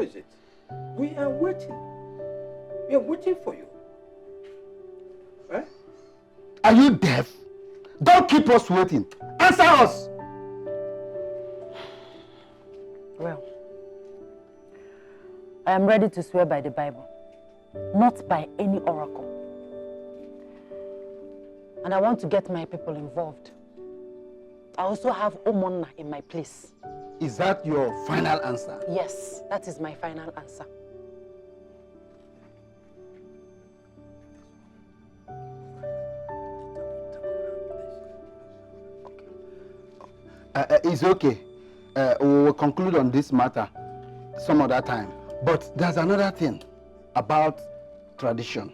What is it? We are waiting. We are waiting for you. Right? Are you deaf? Don't keep us waiting. Answer us! Well, I am ready to swear by the Bible, not by any oracle. And I want to get my people involved. I also have Omonna in my place. Is that your final answer? Yes, that is my final answer. It's okay. We will conclude on this matter some other time. But there's another thing about tradition.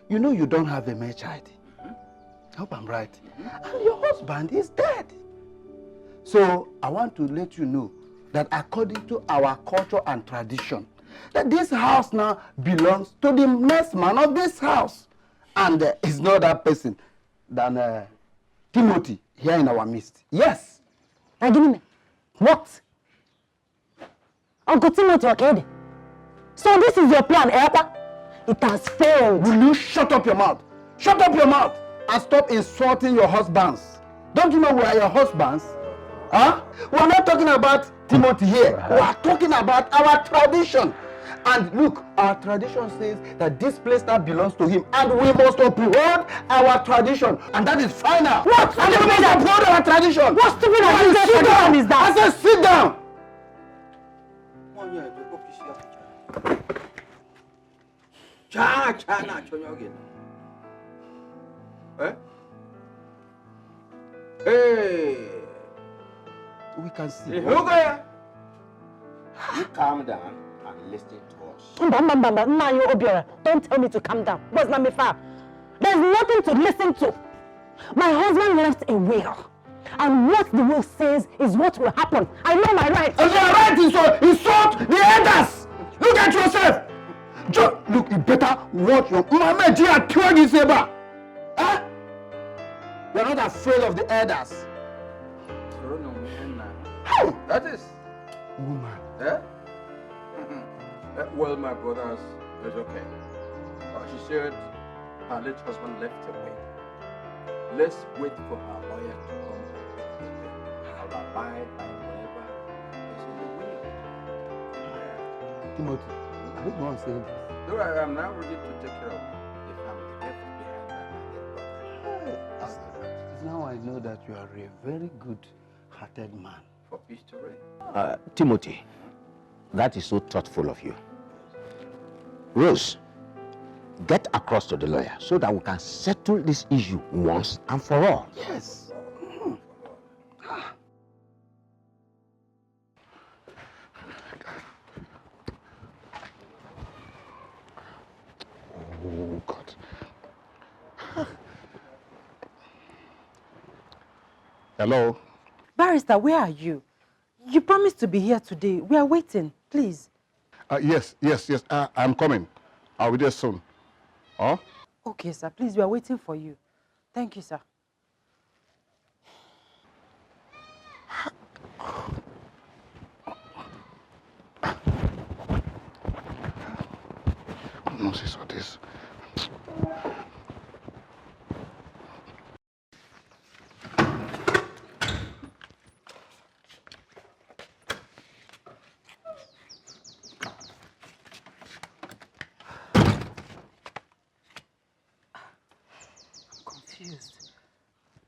You know you don't have a male child. I hope I'm right. And your husband is dead. So I want to let you know that according to our culture and tradition, that this house now belongs to the next man of this house. And it's not that person than Timothy here in our midst. Yes. Now, what? Uncle Timothy, okay? So this is your plan, Erpa? It has failed. Will you shut up your mouth? Shut up your mouth and stop insulting your husbands. Don't you know we are your husbands? Huh? We're not talking about Timothy here. We are talking about our tradition. And look, our tradition says that this place now belongs to him, and we must uphold our tradition, and that is final. What? And we must uphold our tradition. What stupid tradition is that? I said sit down. Hey! We can see. You calm down and listen to us. Don't tell me to calm down. What's not me far? There's nothing to listen to. My husband left a will. And what the will says is what will happen. I know my rights. And your right is to insult the elders. Look at yourself. Look, you better watch your mama. Huh? You're not afraid of the elders. How? That is. Woman. Eh? Well, my brothers, it's okay. She said her late husband left away. Let's wait for her lawyer to come and I'll abide by whatever is in the will. Timothy, I don't want to say this. No, I am now ready to take care of the family left behind by my dead brother. Now I know that you are a very good-hearted man. For peace to reign. Timothy, that is so thoughtful of you. Rose, get across to the lawyer so that we can settle this issue once and for all. Yes. Oh, God. Hello? Barrister, where are you? You promised to be here today. We are waiting. Please. Yes. I'm coming. I'll be there soon. Huh? Okay, sir. Please, we are waiting for you. Thank you, sir. Nonsense of this.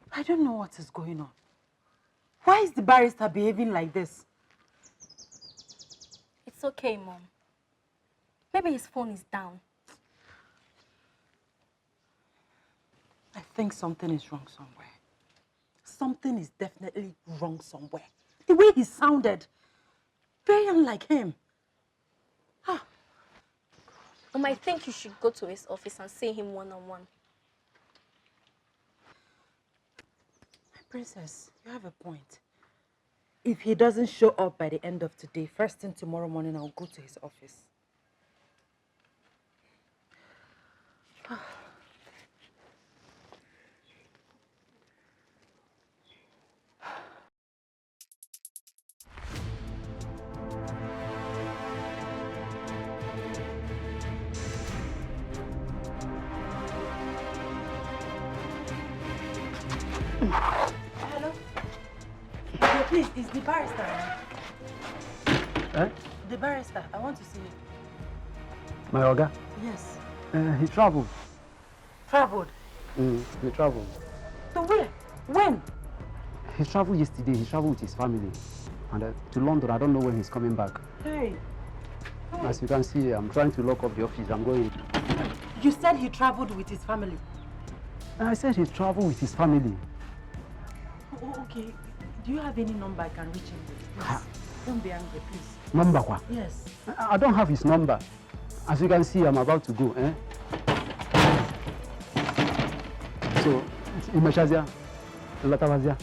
I don't know what is going on. Why is the barrister behaving like this? It's okay, Mom. Maybe his phone is down. I think something is wrong somewhere. Something is definitely wrong somewhere. The way he sounded, very unlike him. Mom, I think you should go to his office and see him one-on-one. Princess, you have a point. If he doesn't show up by the end of today, first thing tomorrow morning, I'll go to his office. Hello? Yeah, please, it's the barrister. Eh? The barrister, I want to see you. My Oga? Yes. He traveled. Traveled? He traveled. To where? When? He traveled yesterday. He traveled with his family. And to London, I don't know when he's coming back. Hey. As you can see, I'm trying to lock up the office. I'm going. You said he traveled with his family? I said he traveled with his family. Oh, okay. Do you have any number I can reach him with? Please. Don't be angry, please. Number what? Yes. I don't have his number. As you can see, I'm about to go. So, Imashazia, Latavazia.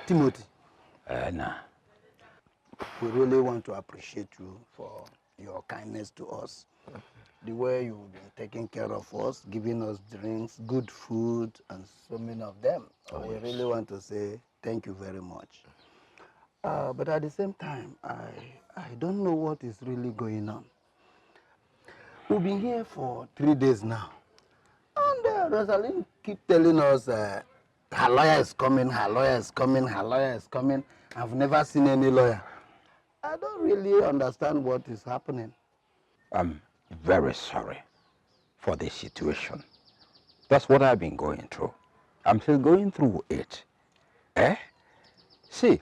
Timothy. Nah. We really want to appreciate you for your kindness to us. The way you've been taking care of us, giving us drinks, good food, and so many of them. We really want to say thank you very much. But at the same time, I don't know what is really going on. We've been here for 3 days now. And Rosalind keep telling us her lawyer is coming, her lawyer is coming, her lawyer is coming. I've never seen any lawyer. I don't really understand what is happening. I'm very sorry for this situation. That's what I've been going through. I'm still going through it. See,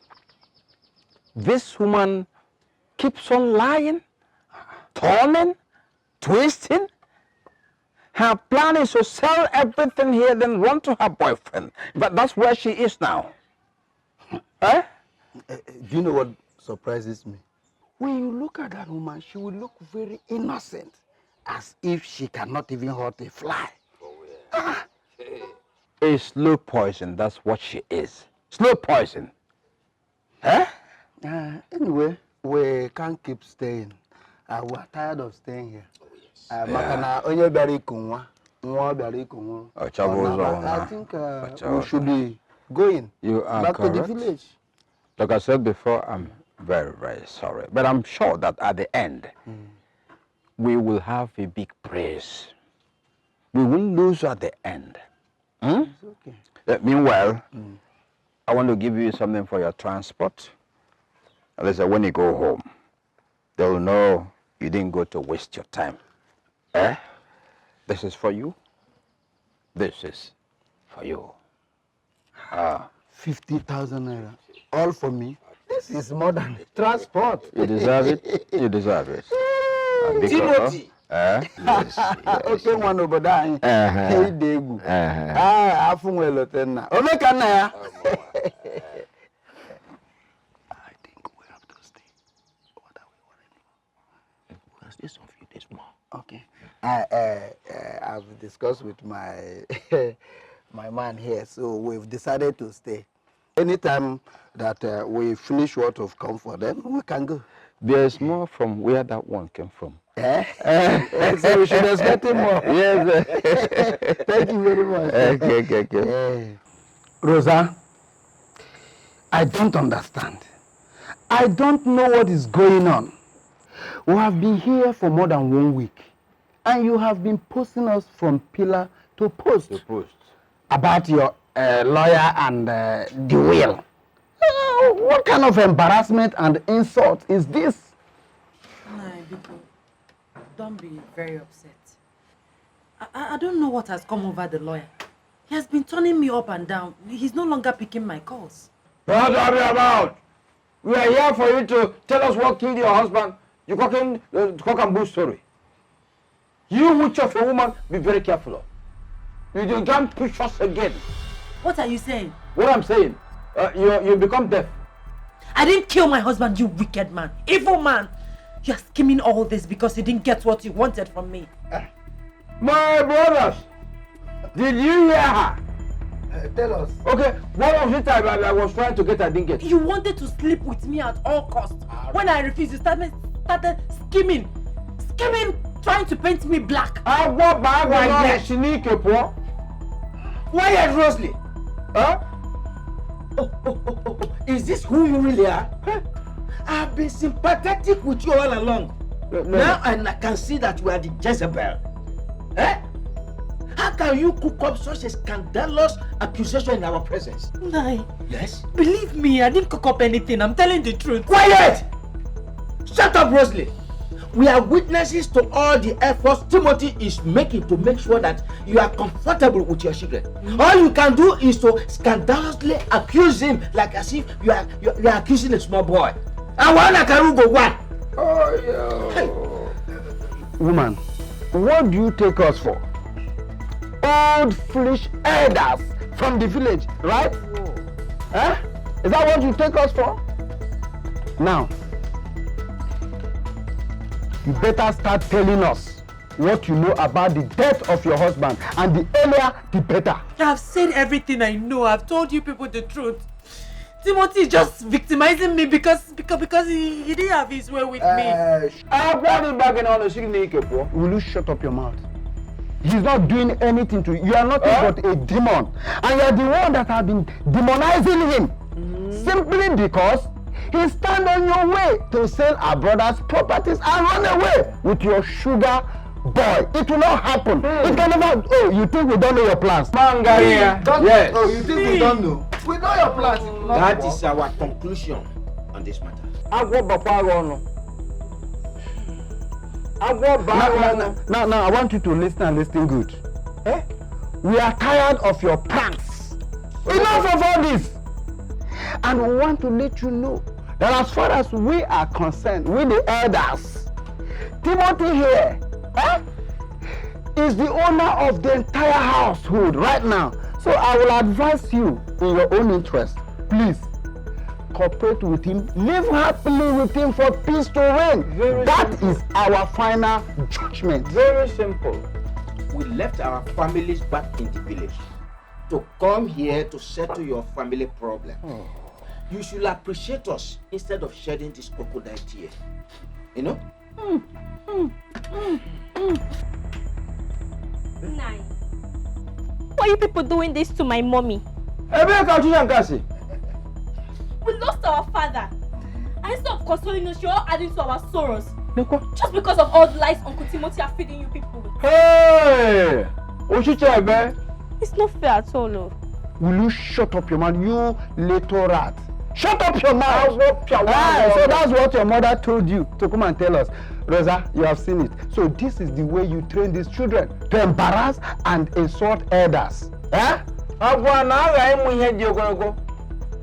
this woman keeps on lying, turning, twisting. Her plan is to sell everything here, then run to her boyfriend. But that's where she is now. Do you know what surprises me? When you look at that woman, she will look very innocent, as if she cannot even hurt a fly. A slow poison, that's what she is. Slow poison. Anyway, we can't keep staying. We're tired of staying here. I think we should be going back to the village. Like I said before, I'm very, very sorry. But I'm sure that at the end, we will have a big praise. We won't lose at the end. It's okay. Meanwhile, I want to give you something for your transport. Listen, when you go home, they'll know you didn't go to waste your time. This is for you. This is for you. 50,000 naira. All for me. This is more than transport. You deserve it. You deserve it. Timothy. Yes, yes. Okay, one over there. Hey, Degu. I think we have to stay. What are we worried about? We'll stay some few days more. Okay. I've discussed with my my man here, so we've decided to stay. Anytime that we finish what we've come for, then we can go. There's more from where that one came from. So we should expect more. Yes. Thank you very much. Okay. Rosa, I don't understand. I don't know what is going on. We have been here for more than 1 week, and you have been posting us from pillar to post. About your lawyer and the will. What kind of embarrassment and insult is this? No, Biko, don't be very upset. I don't know what has come over the lawyer. He has been turning me up and down. He's no longer picking my calls. What are you about? We are here for you to tell us what killed your husband. You're talking cock and bull story. You, witch of a woman, be very careful of. You can't push us again. What are you saying? What I'm saying, you become deaf. I didn't kill my husband, you wicked man. Evil man. You're scheming all this because you didn't get what you wanted from me. My brothers, did you hear her? Tell us. Okay, what was it I was trying to get, I didn't get? You wanted to sleep with me at all costs. When I refused, you started scheming, trying to paint me black. Why are Rosalie? Huh? Oh. Is this who you really are? Huh? I've been sympathetic with you all along. Now I can see that you are the Jezebel. Eh? How can you cook up such a scandalous accusation in our presence? Nai. Yes? Believe me, I didn't cook up anything. I'm telling the truth. Quiet! Shut up, Rosalie. We are witnesses to all the efforts Timothy is making to make sure that you are comfortable with your children. All you can do is to scandalously accuse him like as if you are accusing a small boy. And one can go one. Oh, yeah. Woman, what do you take us for? Old foolish elders from the village, right? Huh? Is that what you take us for? Now, you better start telling us what you know about the death of your husband, and the earlier the better. I've said everything I know. I've told you people the truth. Timothy is just victimizing me because he didn't have his way with me. Will you shut up your mouth? He's not doing anything to you. You are nothing but a demon. And you are the one that have been demonizing him. Simply because he stand on your way to sell our brother's properties and run away with your sugar boy. It will not happen. It can never. Oh, you think we don't know your plans? Mangaria. Yes. Oh, you think we don't know? We know your plans. That is our conclusion on this matter. Now, I want you to listen and listen good. Eh? We are tired of your pranks. Enough of all this. And we want to let you know that as far as we are concerned, we the elders, Timothy here is the owner of the entire household right now. So I will advise you in your own interest, please cooperate with him, live happily with him for peace to reign. That is our final judgment. Very simple. We left our families back in the village to come here to settle your family problem. You should appreciate us instead of shedding this crocodile tear. You know? Nai, why are you people doing this to my mommy? We lost our father. And instead of consoling us, you're all adding to our sorrows. Just because of all the lies Uncle Timothy are feeding you people with. Hey! It's not fair at all, no. Will you shut up your mouth, you little rat? Shut up your mouth! So that's what your mother told you to come and tell us. Rosa, you have seen it. So this is the way you train these children to embarrass and insult elders. Eh?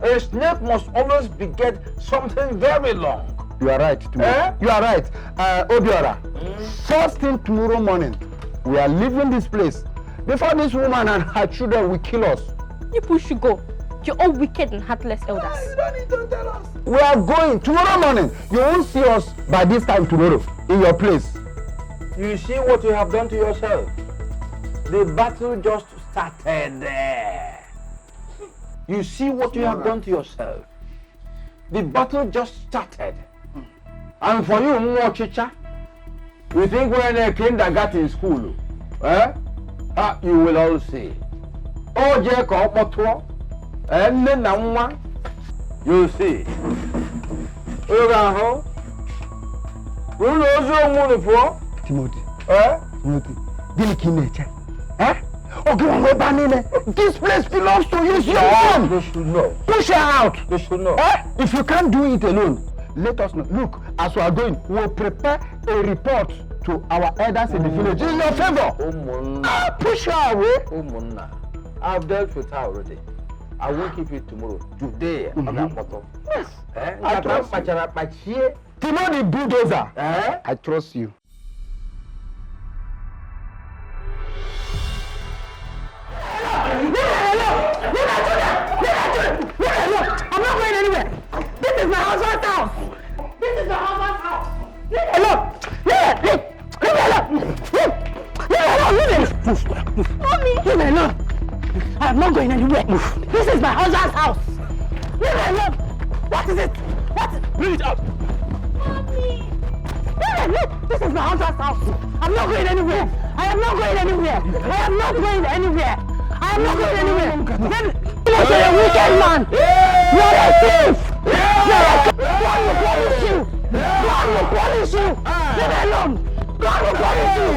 A snake must always beget something very long. You are right, too. You are right. Obiora, first thing tomorrow morning, we are leaving this place before this woman and her children will kill us. You people should go. You're all wicked and heartless elders. You don't need to tell us. We are going tomorrow morning. You won't see us by this time tomorrow in your place. You see what you have done to yourself? The battle just started there. You see what you have done to yourself? The battle just started. And for you, Mwachicha, you think we're in a kindergarten school, you will all see. Oh, Jacob, and then you see. Timothy. Timothy. This place belongs to you. It's your own. They should know. Push her out. They should know. If you can't do it alone, let us know. Look, as we are going, we'll prepare a report to our elders in the village in your favor. Push her away. I've dealt with her already. I will keep it tomorrow. Today, on that bottle. Yes. I trust you. Timothy bulldozer. I trust you. I'm not going anywhere. This is my husband's house. This is my husband's house. Leave me alone. Leave me alone. Leave me alone. Mommy. Leave me alone. I I am not going anywhere. This is my husband's house. Leave me alone. What is it? What? Bring it out. Mommy! Look, this is my husband's house. I'm not going anywhere. I am not going anywhere. I am not going anywhere. I am not going anywhere. You're a wicked man. You're a thief. God will punish you. God will punish you. Leave me alone. God will punish you.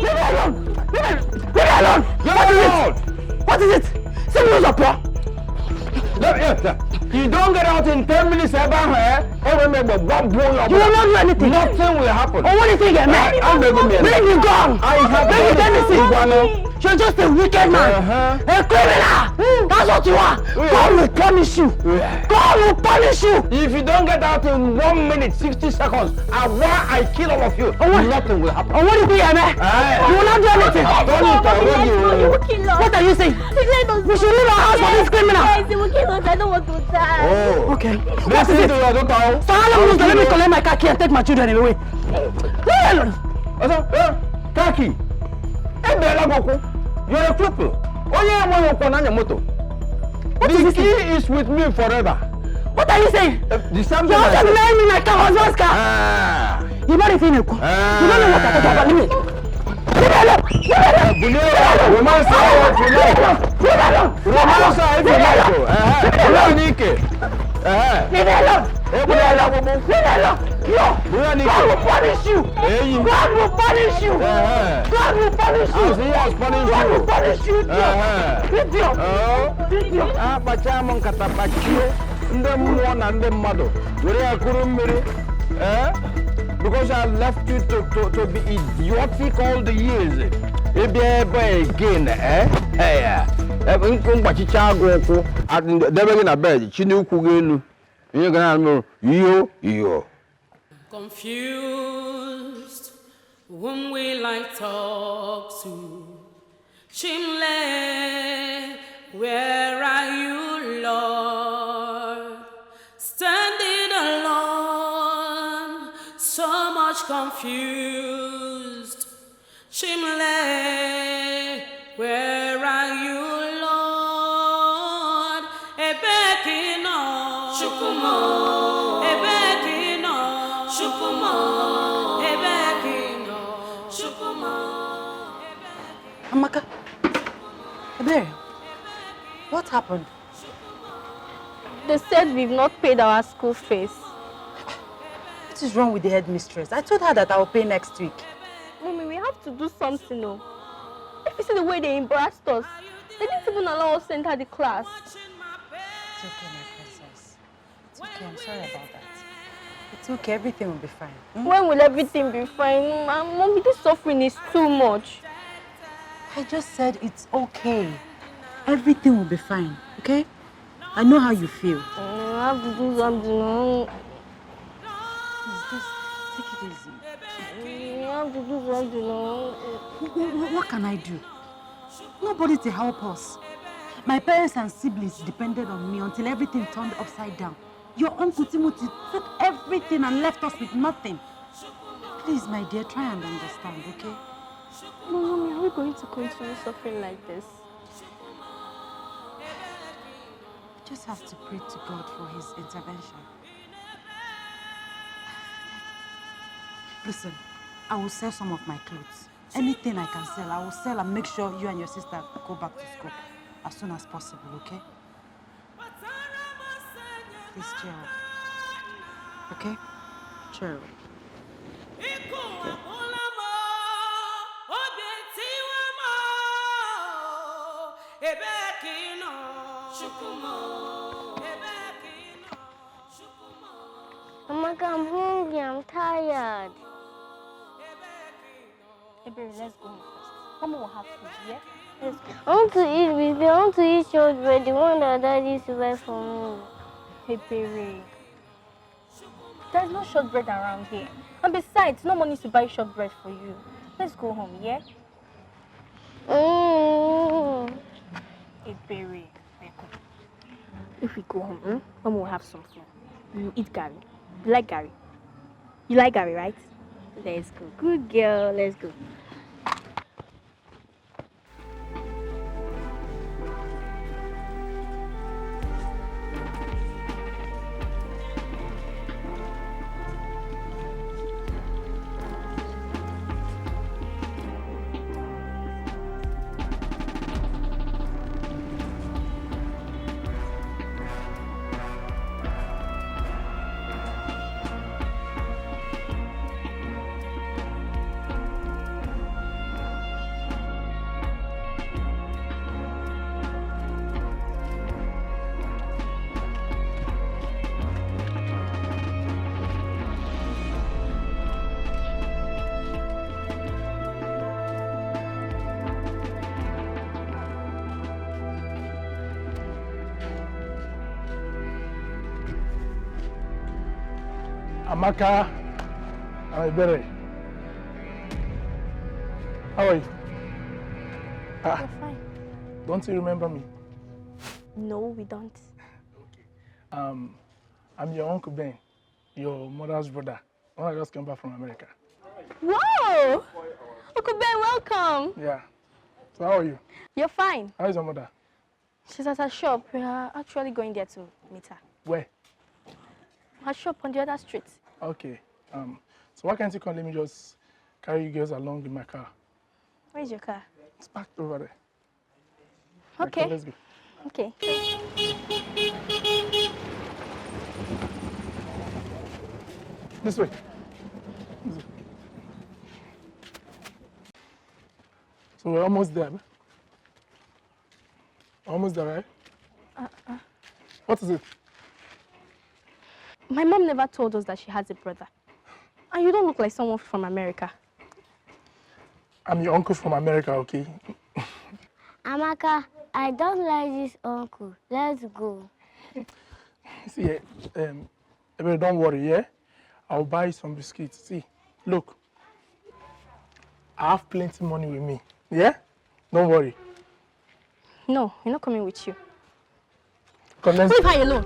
Leave me alone. Leave me alone. What is it? What is it? Say me who's poor. You don't get out in 10 minutes about her. I remember one boy. You will not do anything. Nothing will happen. Oh, what do you think, man? Bring you gone. Bring it anything. You're just a wicked man. A criminal. That's what you are. God will punish you. God will punish you. If you don't get out in 1 minute, 60 seconds, I kill all of you. Nothing will happen. Oh, what do you think, man? You will not do anything. You will kill us. What are you saying? We should leave our house for this criminal. Yes, he will kill us. I don't want to die. Oh. Okay. What is it? So how long will you let me collect my car key and take my children away? Kaki. You're a cripple. The key is with me forever. What are you saying? The same You want to marry me in my car, husband's car? You don't even know. You don't know what I'm talking about. Leave me alone. God will punish you. God will punish you. God will punish you. God will punish you. Because I left you to be idiotic all the years. Again, Confused, whom will I talk to? Chimle, where are you, Lord? Standing alone, so much confused. Chimle, where are you, Lord? Ebekino, Shukumo, Ebekino, Shukumo, Ebekino, Shukumo. Amaka, Ebere, what happened? They said we've not paid our school fees. What is wrong with the headmistress? I told her that I will pay next week. Mommy, we have to do something, no? If you see the way they embarrassed us, they didn't even allow us to enter the class. It's okay, my princess. It's okay, I'm sorry about that. It's okay, everything will be fine. When will everything be fine? Mommy, this suffering is too much. I just said it's okay. Everything will be fine, okay? I know how you feel. I have to do something. Please, just take it easy. I have to do something. What can I do? Nobody to help us. My parents and siblings depended on me until everything turned upside down. Your uncle Timothy took everything and left us with nothing. Please, my dear, try and understand, okay? No, Mommy, are we going to continue suffering like this? We just have to pray to God for his intervention. Listen, I will sell some of my clothes. Anything I can sell, I will sell and make sure you and your sister go back to school as soon as possible, okay? Please cheer up. Okay? Cheer up. Amaka, I'm hungry, I'm tired. Hey, baby, let's go home first. Mama will have food, yeah? Let's go. I want to eat with you. I want to eat shortbread, the one that Daddy used to buy for me. Hey, baby. There's no shortbread around here. And besides, no money to buy shortbread for you. Let's go home, yeah? Hey, baby. If we go home, Mama will have some food. You eat Gary. You like Gary? You like Gary, right? Let's go. Good girl. Let's go. Amaka, I'm better. How are you? You're fine. Don't you remember me? No, we don't. I'm your Uncle Ben, your mother's brother. When I just came back from America. Whoa! Uncle Ben, welcome. Yeah. So how are you? You're fine. How is your mother? She's at her shop. We are actually going there to meet her. Where? Her shop on the other street. Okay. So why can't you come? Let me just carry you girls along in my car. Where's your car? It's parked over there. Okay. Let's go. Okay. This way. So we're almost there. Almost there, right? What is it? My mom never told us that she has a brother. And you don't look like someone from America. I'm your uncle from America, okay? Amaka, I don't like this uncle. Let's go. See, don't worry, yeah? I'll buy you some biscuits. See, look. I have plenty of money with me, yeah? Don't worry. No, we're not coming with you. Come, let's leave her alone.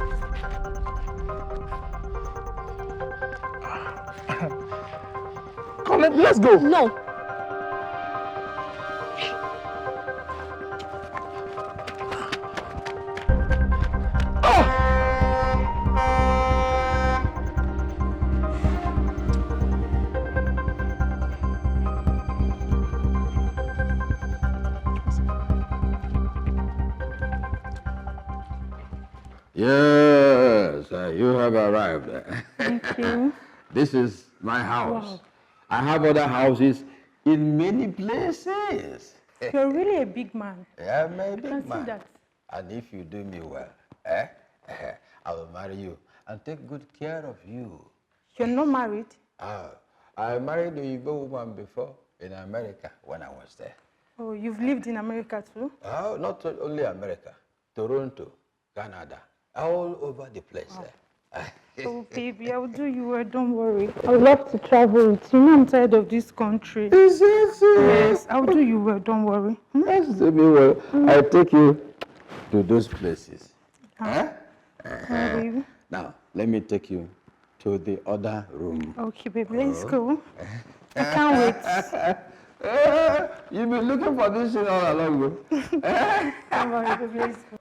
Come, let's go. No. Yes, you have arrived. Thank you. This is my house. Wow. I have other houses in many places. You're really a big man. Yeah, I'm a I big can see man. that. And if you do me well, I will marry you and take good care of you. You're not married? I married a Igbo woman before in America when I was there. Oh, you've lived in America too? Oh, not only America, Toronto, Canada, all over the place. Oh, baby, I'll do you well, don't worry. I would love to travel with you. You know I'm tired of this country. Is it? Yes, I'll do you well, don't worry. Yes, do me well. I'll take you to those places. Baby. Now, let me take you to the other room. Okay, baby, let's go. I can't wait. You've been looking for this thing all along. Don't worry, baby, let's go.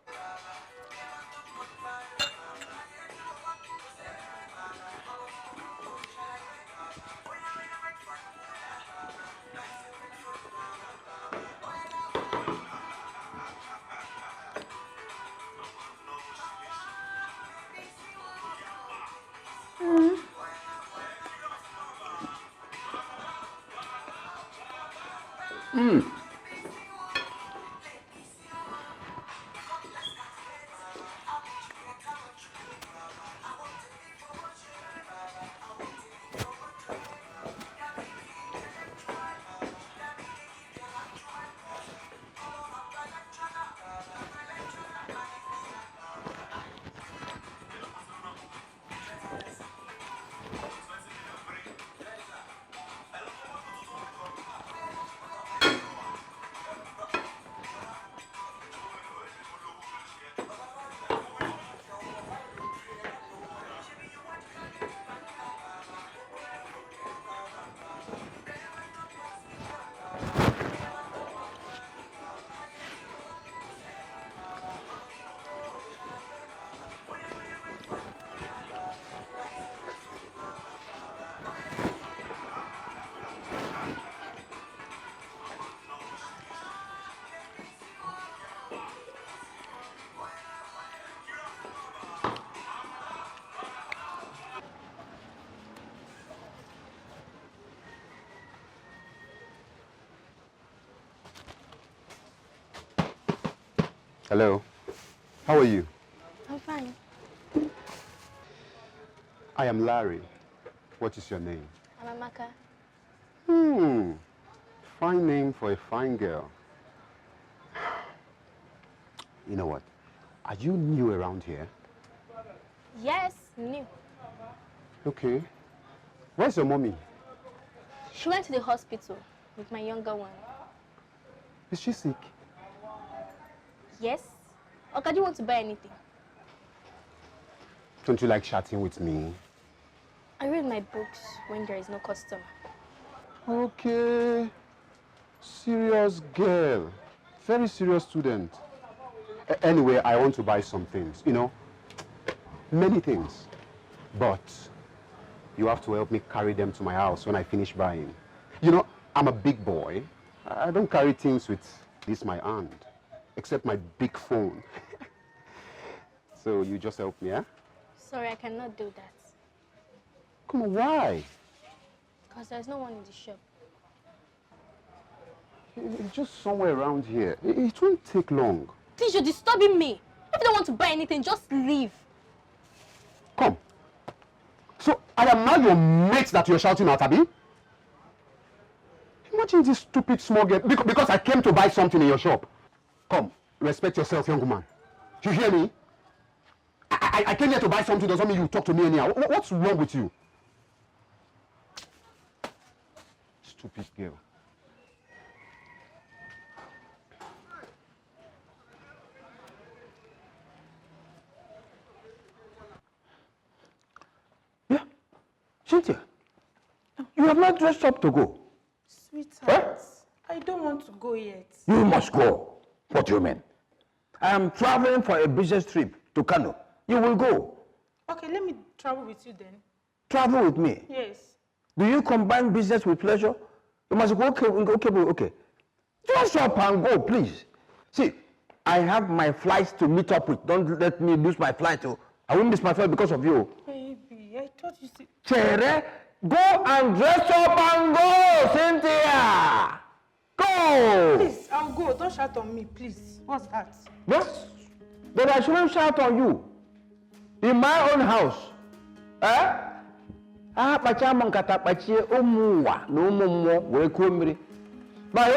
Hello. How are you? I'm fine. I am Larry. What is your name? I'm Amaka. Fine name for a fine girl. You know what? Are you new around here? Yes, new. Okay. Where's your mommy? She went to the hospital with my younger one. Is she sick? Yes? Or do you want to buy anything? Don't you like chatting with me? I read my books when there is no customer. Okay. Serious girl. Very serious student. Anyway, I want to buy some things, you know. Many things. But you have to help me carry them to my house when I finish buying. You know, I'm a big boy. I don't carry things with this my hand, except my big phone. So you just help me, eh? Sorry, I cannot do that. Come on, why? Because there's no one in the shop. It's just somewhere around here. It won't take long. Please, you're disturbing me. If you don't want to buy anything, just leave. Come. So I am now your mate that you're shouting at, Abi? Imagine this stupid small girl, because I came to buy something in your shop. Come, respect yourself, young woman. You hear me? I came here to buy something, doesn't mean you talk to me anyhow. What's wrong with you? Stupid girl. Yeah, Cynthia, you have not dressed up to go. Sweetheart, I don't want to go yet. You must go. What do you mean? I am traveling for a business trip to Kano. You will go. Okay, let me travel with you then. Travel with me? Yes. Do you combine business with pleasure? You must go, okay. Dress up and go, please. See, I have my flights to meet up with. Don't let me lose my flight. I won't miss my flight because of you. Baby, I thought you said... Chere, go and dress up and go, Cynthia! Go! Please, I'll go. Don't shout on me, please. What's that? Yes? Then I shouldn't shout on you. In my own house. Eh? My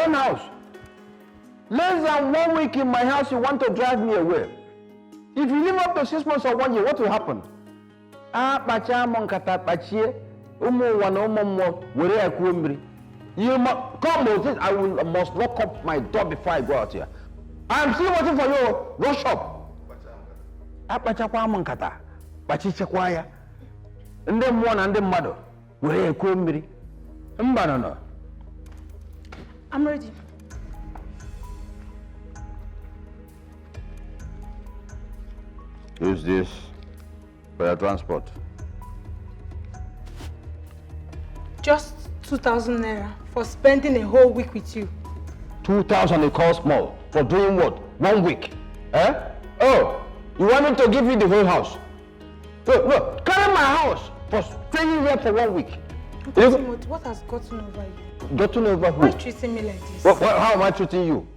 own house. Less than 1 week in my house, you want to drive me away. If you live up to 6 months or 1 year, what will happen? You must come with it. I must lock up my door before I go out here. I'm still waiting for you. Rush up. And then one and then mother. I'm ready. Use this for your transport. Just 2,000 naira for spending a whole week with you. 2,000 it costs more. For doing what? 1 week. Eh? Oh, you want me to give you the whole house? Look, carry my house for staying here for 1 week. Timothy, what has gotten over you? Gotten over who? Why are you treating me like this? How am I treating you?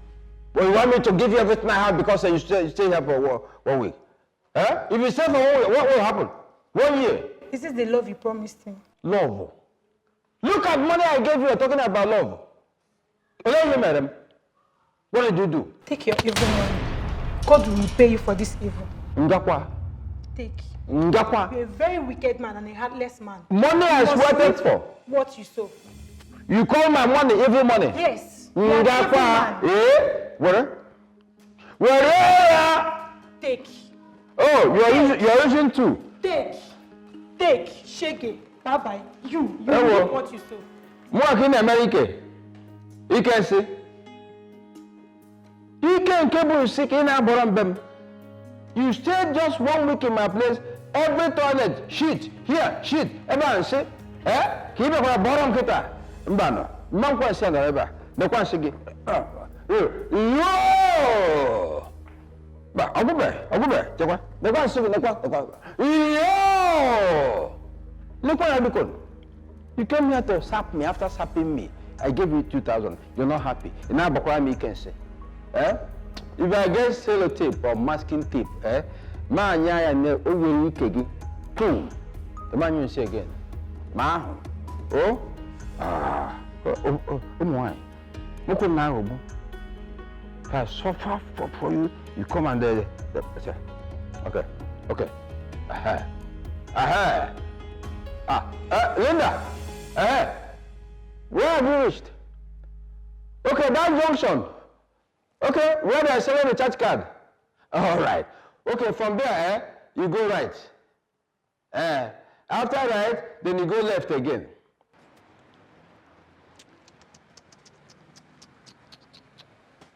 Well, you want me to give you everything I have because you stay here for 1 week? Eh? If you stay for 1 week, what will happen? 1 year. This is the love you promised me. Love. Look at money I gave you, you're talking about love. Hello, madam. What did you do? Take your evil money. God will repay you for this evil. Ngakwa. Take. Ngakwa. You're a very wicked man and a heartless man. Money I sweated for. What you sow. You call my money evil money? Yes. Ngakwa. Eh? What? Where? Take. Oh, you're using two. Take. Shege. Bye-bye. You Hello. what you sow. More in America. You can see. You can cable sick in Aborambem. You stayed just 1 week in my place. Every toilet, shit, here, shit. Everyone say, eh? Keep it for a bottom kita. Mbano. Man kwa send eba. The kwa sigi. Yo! Ba, agube. Jakwa. The kwa sigi, the kwa. Yo! Look what I become. You came here to sap me. After sapping me, I gave you 2,000. You're not happy. And now Bakwa me can say, eh? If I get sellotape or masking tape, eh? Man, ya ne over you kegi. Boom. The man you say again. Ma. Oh. My. Moko na robo. If I suffer for you, you come and okay. Aha. Linda, where have you reached? Okay, that junction. Okay, where they are selling the church card. All right. Okay, from there, you go right. After right, then you go left again.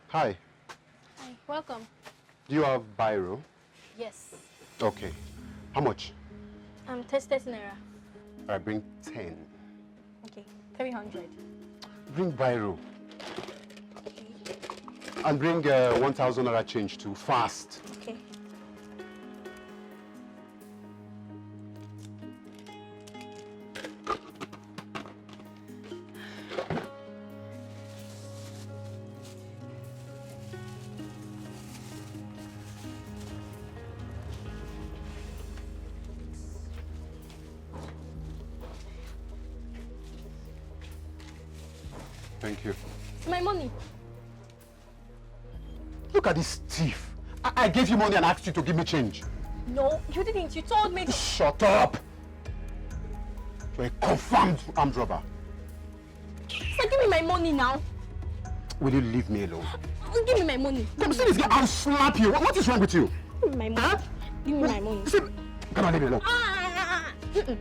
Hi. Hi, welcome. Do you have biro? Yes. Okay. How much? 30 naira. I bring 10. Okay, 300. Bring biro. And bring 1,000 naira change too, fast. Okay. Thank you. It's my money. Look at this thief. I gave you money and asked you to give me change. No, you didn't. You told me. Shut up! You're a confirmed armed robber. So give me my money now. Will you leave me alone? Give me my money. Come see this guy, I'll slap you. What is wrong with you? Give me my money. Huh? Give me my money. Come on, leave me alone. Mm-mm.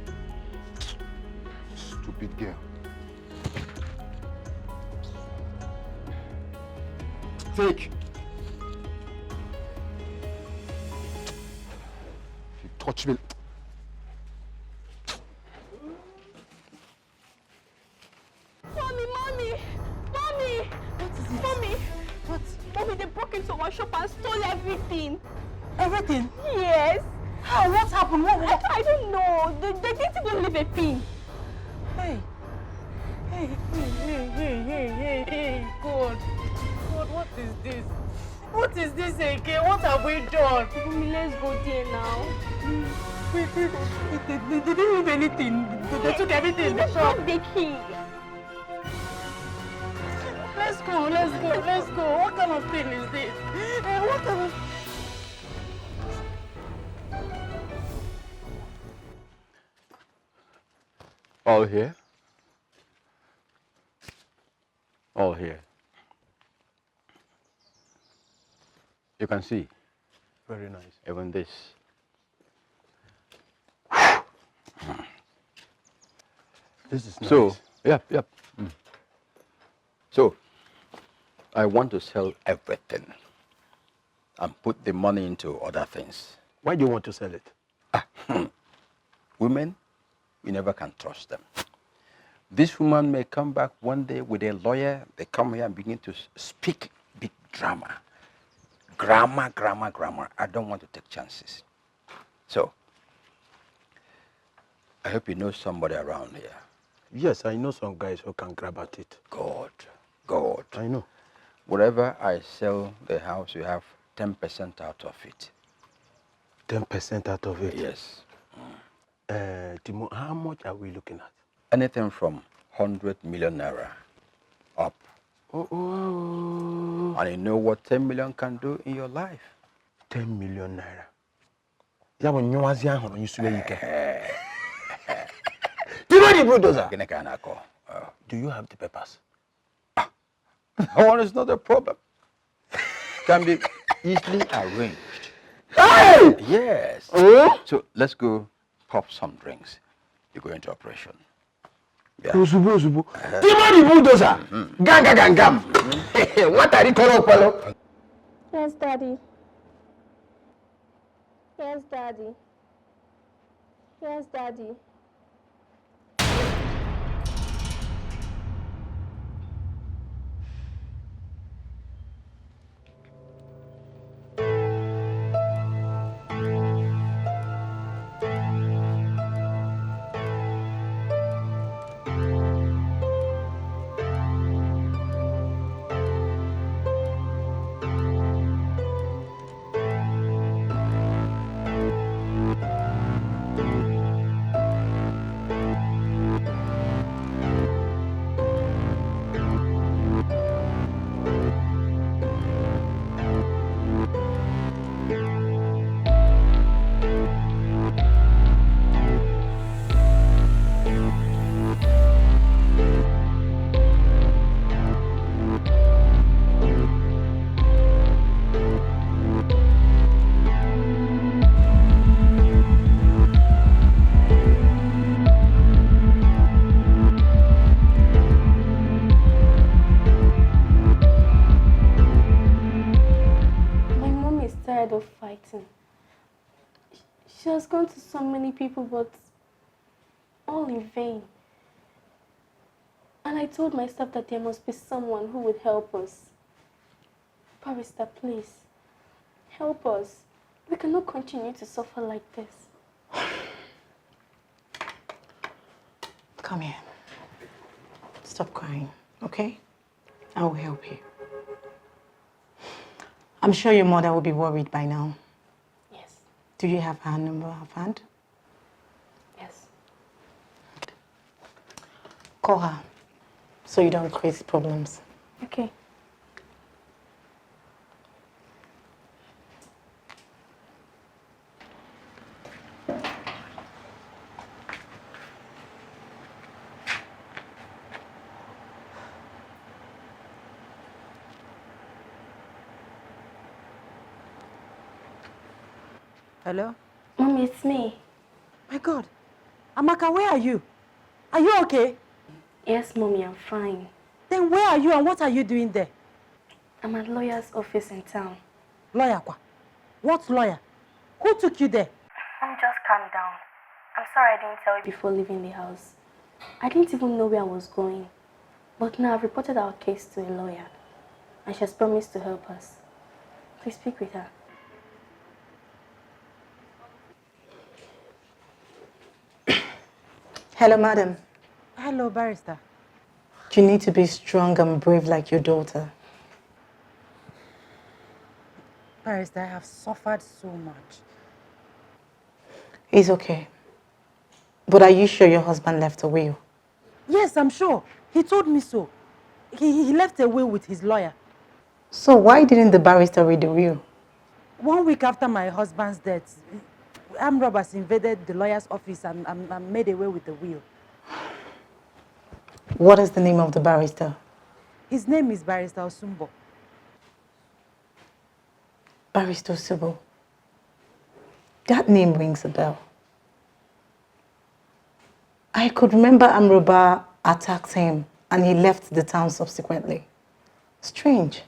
Stupid girl. Take. If you touch me. Mommy! What is it? Mommy! What? Mommy, they broke into our shop and stole everything. Everything? Yes. How? What happened? What? I don't know. They didn't even leave a pin. Hey, God, what is this? What is this again? What have we done? Mommy, let's go there now. They didn't leave anything. They took everything in the shop. The key. Let's go. What kind of thing is this? What kind of... All here? All here. You can see. Very nice. Even this. This is nice. So, yep. So, I want to sell everything and put the money into other things. Why do you want to sell it? Women, you never can trust them. This woman may come back one day with a lawyer. They come here and begin to speak big drama. Grammar. I don't want to take chances. So, I hope you know somebody around here. Yes, I know some guys who can grab at it. God. I know. Whatever I sell the house, you have 10% out of it. 10% out of it? Yes. Timo, how much are we looking at? Anything from 100 million naira up. Oh. And you know what 10 million can do in your life? 10 million naira. Ya bo nyoazi ahụ onye sule ike. Timothy bulldozer. Do you have the papers? That one is not a problem. Can be easily arranged. Hey! Yes. So let's go pop some drinks. You go into operation. Yeah. Uzubu. Timothy bulldozer. Gam. What are you calling Palo? Yes, Daddy. Yes, Daddy. Yes, Daddy. fighting. She has gone to so many people, but all in vain. And I told myself that there must be someone who would help us. Barrister, please, help us. We cannot continue to suffer like this. Come here. Stop crying, okay? I will help you. I'm sure your mother will be worried by now. Yes. Do you have her number offhand? Yes. Call her so you don't create problems. Okay. Hello? Mommy, it's me. My God. Amaka, where are you? Are you okay? Yes, Mommy, I'm fine. Then where are you and what are you doing there? I'm at lawyer's office in town. Lawyer, kwa? What lawyer? Who took you there? Mom, just calm down. I'm sorry I didn't tell you before leaving the house. I didn't even know where I was going. But now I've reported our case to a lawyer. And she has promised to help us. Please speak with her. Hello, madam. Hello, barrister. You need to be strong and brave like your daughter. Barrister, I have suffered so much. It's okay. But are you sure your husband left a will? Yes, I'm sure. He told me so. He left a will with his lawyer. So why didn't the barrister read the will? 1 week after my husband's death, armed robbers invaded the lawyer's office and made away with the will. What is the name of the barrister? His name is Barrister Osumbo. Barrister Osumbo? That name rings a bell. I could remember Amroba attacked him and he left the town subsequently. Strange.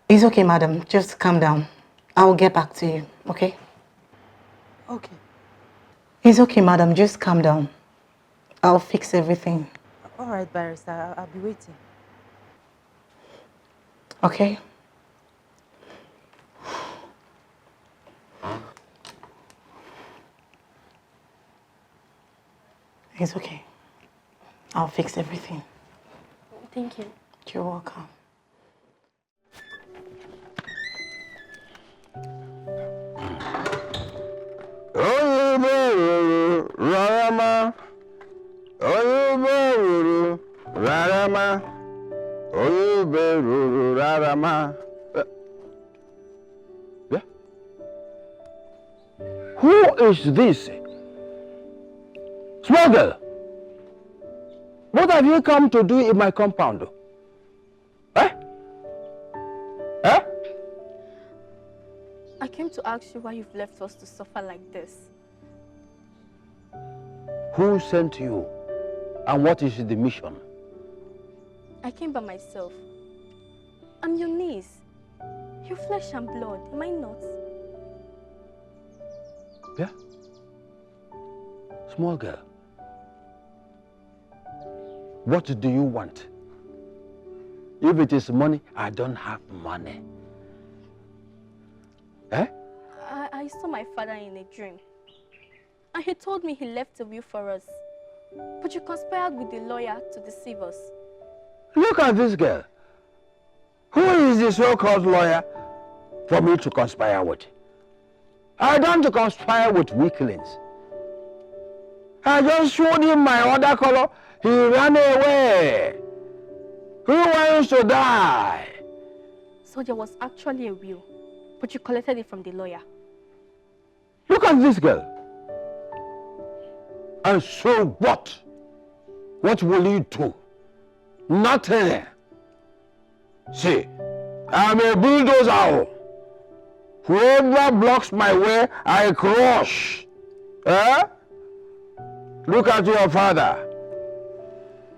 It's okay, madam. Just calm down. I'll get back to you, okay? Okay. It's okay, madam. Just calm down. I'll fix everything. All right, barrister. I'll be waiting. Okay? It's okay. I'll fix everything. Thank you. You're welcome. Rarama, Oyuberuru, Rarama, Oyuberuru, Rarama. Yeah? Who is this? Small girl, what have you come to do in my compound? Eh? Eh? I came to ask you why you've left us to suffer like this. Who sent you? And what is the mission? I came by myself. I'm your niece. Your flesh and blood, am I not? Yeah? Small girl, what do you want? If it is money, I don't have money. Eh? I saw my father in a dream. And he told me he left a will for us. But you conspired with the lawyer to deceive us. Look at this girl. Who is the so-called lawyer for me to conspire with? I don't conspire with weaklings. I just showed him my other color. He ran away. Who wants to die? So there was actually a will, but you collected it from the lawyer. Look at this girl. And so what? What will you do? Nothing. See, I'm a bulldozer. Whoever blocks my way, I crush. Eh? Look at your father.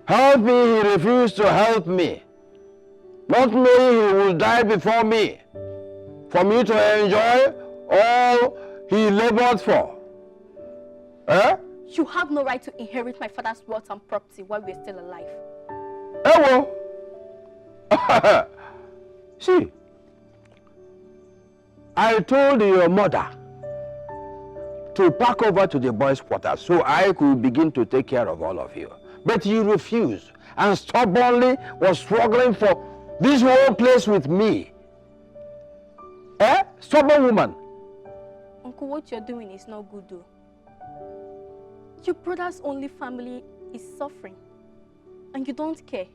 Help me, he refused to help me. not knowing he will die before me, for me to enjoy all he labored for. Eh? You have no right to inherit my father's wealth and property while we're still alive. See, I told your mother to pack over to the boys' quarters so I could begin to take care of all of you. But you refused and stubbornly was struggling for this whole place with me. Eh? Stubborn woman. Uncle, what you're doing is not good though. Your brother's only family is suffering. And you don't care.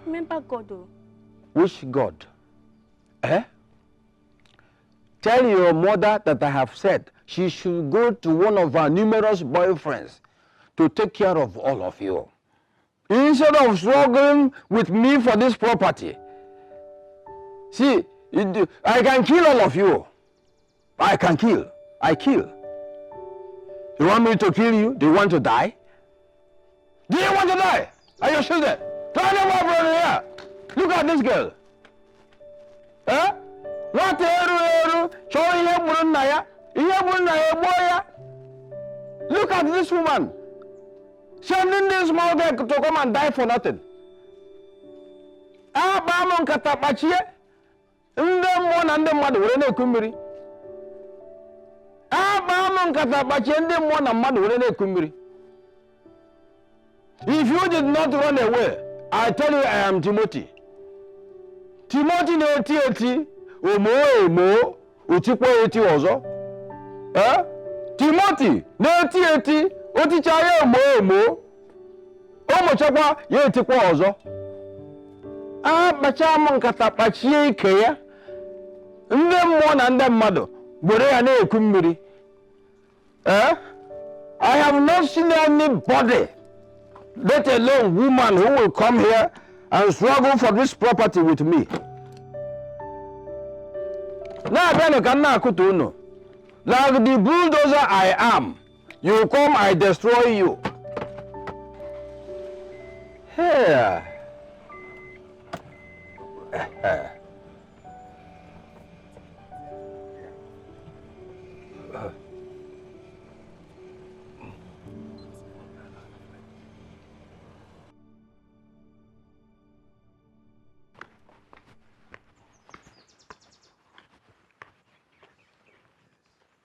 Remember God though. Which God? Eh? Tell your mother that I have said she should go to one of her numerous boyfriends to take care of all of you. Instead of struggling with me for this property. See, I can kill all of you. I can kill. I kill. You want me to kill you? Do you want to die? Do you want to die? Are you sure that? Turn them over here. Look at this girl. Huh? What look at this woman. Sending this small girl to come and die for nothing. If you did not run away, I tell you I am Timothy. Timothy no eti omo utikwa eti ozo. Eh? Timothy no eti oticha ya omo chakwa ya etikwa ozo. Bacha mo nkata kpachie ike ya. Ndị mmụọ na ndị mmadụ gbere ya na-eku mmiri. I have not seen anybody, let alone woman, who will come here and struggle for this property with me. Now, like the bulldozer I am, you come, I destroy you. Here.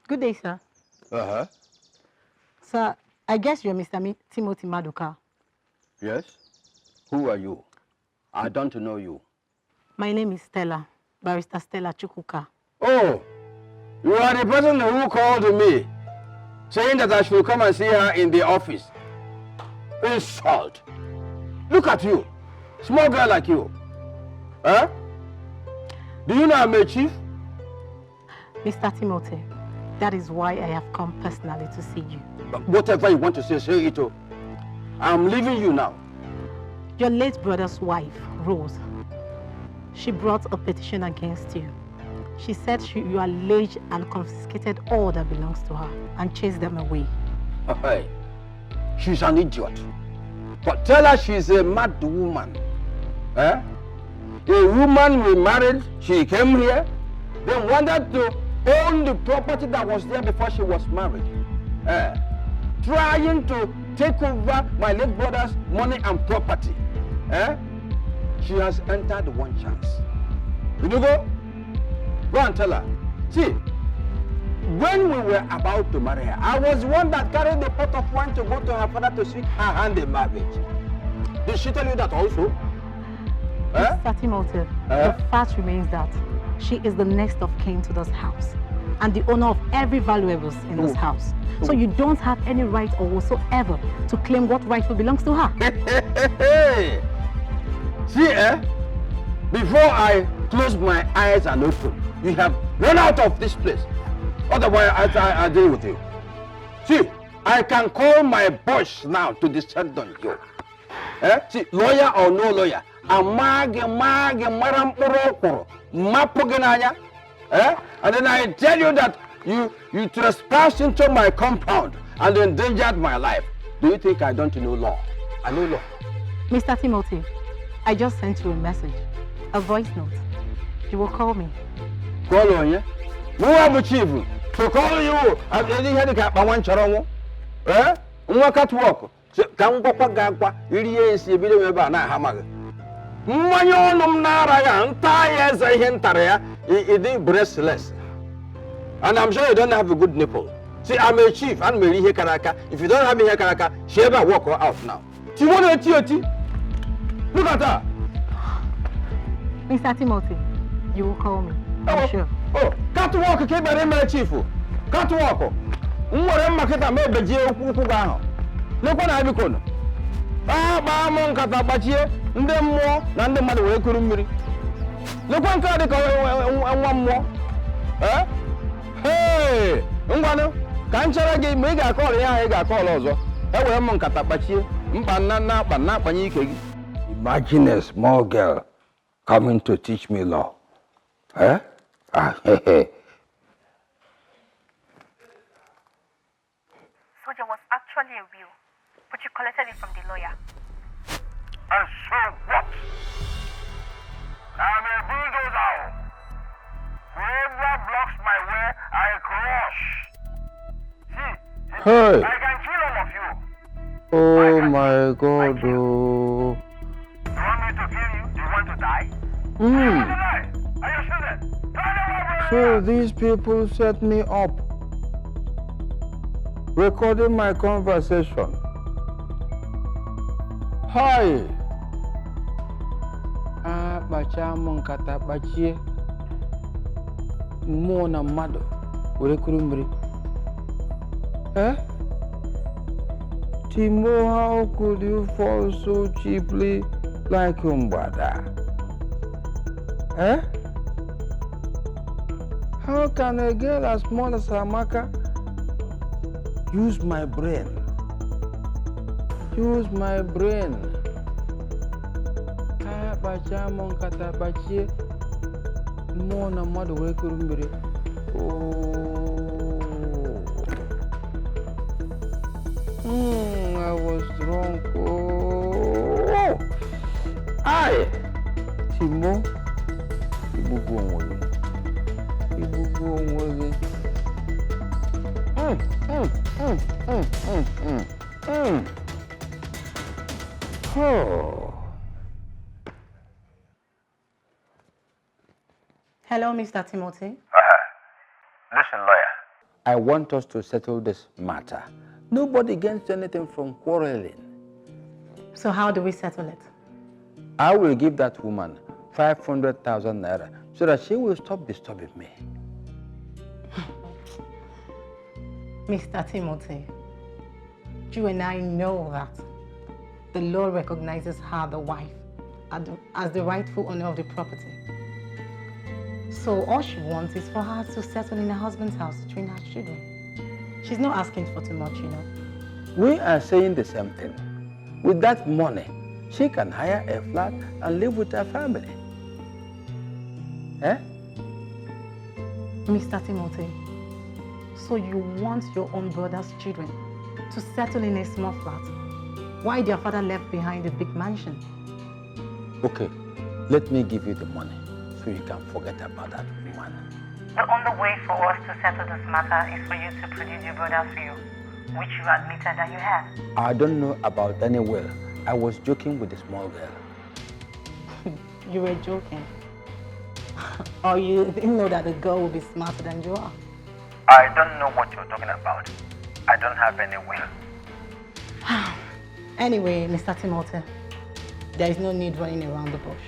Good day, sir. Uh-huh. Sir, I guess you're Mr. Timothy Maduka. Yes? Who are you? I don't know you. My name is Stella, Barrister Stella Chukuka. Oh, you are the person who called me, saying that I should come and see her in the office. Insult. Look at you, small girl like you. Huh? Do you know I'm a chief? Mr. Timothy, that is why I have come personally to see you. Whatever you want to say it. I'm leaving you now. Your late brother's wife, Rose, she brought a petition against you. She said you alleged and confiscated all that belongs to her and chased them away. Hey, she's an idiot. But tell her she's a mad woman. Eh? A woman we married, she came here, then wanted to own the property that was there before she was married. Trying to take over my late brother's money and property. She has entered one chance. You go? Go and tell her. See, when we were about to marry her, I was the one that carried the pot of wine to go to her father to seek her hand in marriage. Did she tell you that also? Mr. Timothy, the fact remains that she is the next of kin to this house and the owner of every valuables in this house. So you don't have any right or whatsoever to claim what rightful belongs to her. See, before I close my eyes and open, you have run out of this place. Otherwise, I deal with you. See, I can call my boss now to descend on you. See, lawyer or no lawyer, and then I tell you that you trespassed into my compound and endangered my life. Do you think I don't know law? I know law. Mr. Timothy, I just sent you a message. A voice note. You will call me. Call on you? Who am a chief? To call you, I didn't have a one charon. Eh? What catwalk? Come go gagwa, Idias, you believe about Hammer. Mayon Nara, tires, I hint, it is breastless. And I'm sure you don't have a good nipple. See, I'm a chief, and Mary Hekaraka. If you don't have me Hekaraka, she ever walk her out now. Do you want a TOT? Look at her. Mr. Timothy, you will call me. I'm sure. Oh, catwalk came by my chief. Catwalk. What market I made the jail. Look what I become. Ah, Mamma Catabachi, and then more than the mother will couldn't be. Look one card and one more. Eh? Hey, Ungano, can't you again make a call? Yeah, I got call also. I will among Catabachi, Banana, Banana, imagine a small girl coming to teach me law. Eh? Ah, hey, hey. So there was actually a will, but you collected it from the lawyer. And so what? I'm a bulldozer. Whoever blocks my way, I crush. See, Hey. I can kill all of you. Oh my God. Oh. You want me to kill you? Do you want to die? Hmm. Do you want to die? Are you sure then? So these people set me up, recording my conversation. Hi. Ah, bacha monkata bachie. Mona mado. Ure kurumri. Eh? Timo, how could you fall so cheaply like Umbada? Eh? How can a girl as small as Amaka use my brain? Use my brain. Ah, bacha monkata bachie. Mona mado ure kurumri. Oh. I was drunk. Oh. Aye. Timo. Ibu go on. Oh. Hello, Mr. Timothy. Listen, lawyer. I want us to settle this matter. Nobody gains anything from quarreling. So how do we settle it? I will give that woman 500,000 naira so that she will stop disturbing me. Mr. Timothy, you and I know that the law recognizes her, the wife, as the rightful owner of the property. So all she wants is for her to settle in her husband's house to train her children. She's not asking for too much, you know. We are saying the same thing. With that money, she can hire a flat and live with her family. Eh? Mr. Timothy, so you want your own brother's children to settle in a small flat while their father left behind a big mansion? Okay, let me give you the money so you can forget about that woman. The only way for us to settle this matter is for you to produce your brother's will, which you admitted that you had. I don't know about any will. I was joking with the small girl. You were joking. Or you didn't know that the girl will be smarter than you are. I don't know what you're talking about. I don't have any will. Anyway, Mr. Timothy, there is no need running around the bush.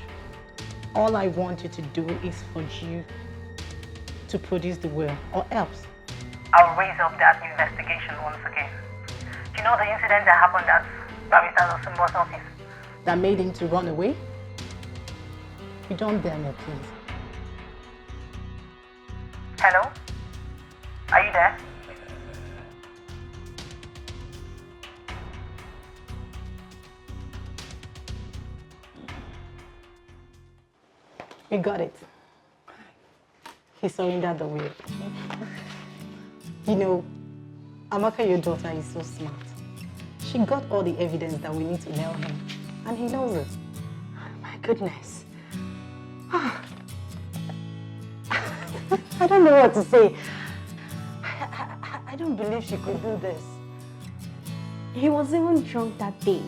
All I want you to do is for you to produce the will, or else I'll raise up that investigation once again. Do you know the incident that happened at Barrister Osumbo's office? that made him to run away? You don't dare me, please. Hello? Are you there? We got it. He surrendered the will. You know, Amaka, your daughter, is so smart. She got all the evidence that we need to nail him, and he knows it. My goodness. I don't know what to say. I don't believe she could do this. He was even drunk that day.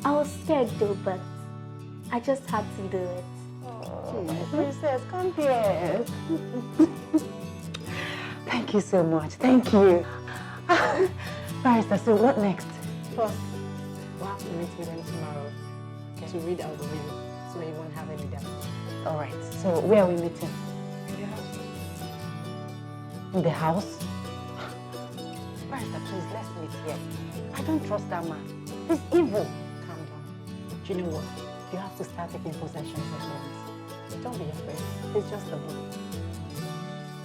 I was scared though, but I just had to do it. Oh, my princess, come here. Thank you so much. Thank you. Barrister, so what next? First, we'll have to meet with them tomorrow to read out the will, so he won't have any doubt. All right. So where are we meeting? In the house. In the house? Barrister, please, let's meet here. I don't trust that man. He's evil. Calm down. Do you know what? You have to start taking possession at once. Don't be afraid. It's just a book.